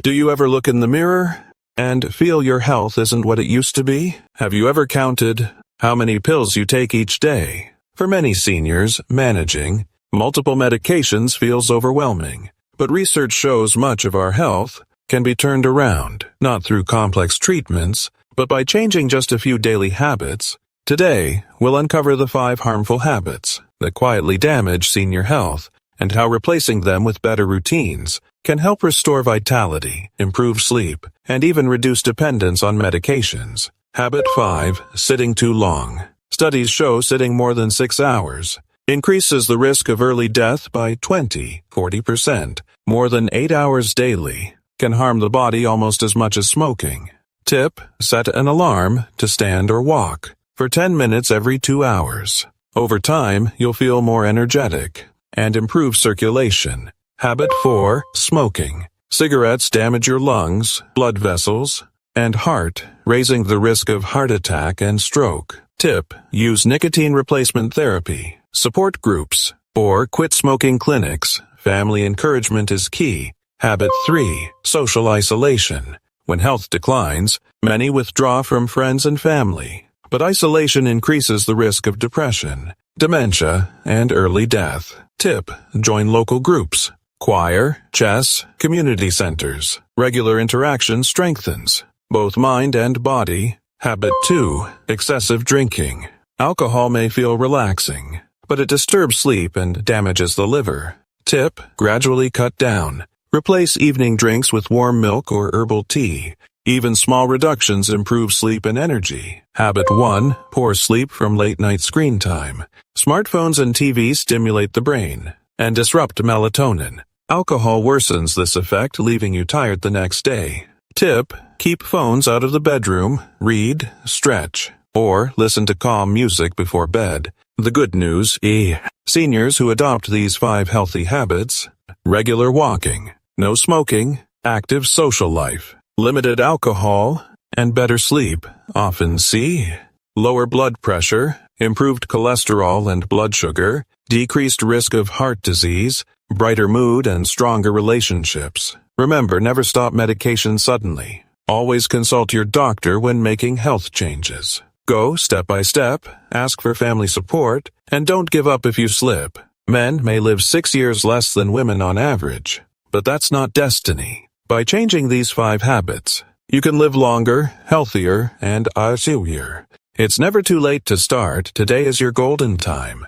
Do you ever look in the mirror and feel your health isn't what it used to be? Have you ever counted how many pills you take each day? For many seniors, managing multiple medications feels overwhelming, but research shows much of our health can be turned around, not through complex treatments, but by changing just a few daily habits. Today, we'll uncover the 5 harmful habits that quietly damage senior health and how replacing them with better routines can help restore vitality, improve sleep, and even reduce dependence on medications. Habit 5. Sitting too long. Studies show sitting more than 6 hours increases the risk of early death by 40%. More than 8 hours daily can harm the body almost as much as smoking. Tip: set an alarm to stand or walk for 10 minutes every 2 hours. Over time, you'll feel more energetic and improve circulation. Habit 4. Smoking. Cigarettes damage your lungs, blood vessels, and heart, raising the risk of heart attack and stroke. Tip: use nicotine replacement therapy, support groups, or quit smoking clinics. Family encouragement is key. Habit 3. Social isolation. When health declines, many withdraw from friends and family, but isolation increases the risk of depression, dementia, and early death. Tip: join local groups, choir, chess, community centers. Regular interaction strengthens both mind and body. Habit 2. Excessive drinking. Alcohol may feel relaxing, but it disturbs sleep and damages the liver. Tip: gradually cut down. Replace evening drinks with warm milk or herbal tea. Even small reductions improve sleep and energy. Habit 1. Poor sleep from late-night screen time. Smartphones and TV stimulate the brain and disrupt melatonin. Alcohol worsens this effect, leaving you tired the next day. Tip: keep phones out of the bedroom, read, stretch, or listen to calm music before bed. The good news is, seniors who adopt these 5 healthy habits: regular walking, no smoking, active social life, limited alcohol, and better sleep, often see lower blood pressure, improved cholesterol and blood sugar, decreased risk of heart disease, brighter mood, and stronger relationships. Remember, never stop medication suddenly. Always consult your doctor when making health changes. Go step by step, ask for family support, and don't give up if you slip. Men may live 6 years less than women on average, but that's not destiny. By changing these 5 habits, you can live longer, healthier, and healthier. It's never too late to start. Today is your golden time.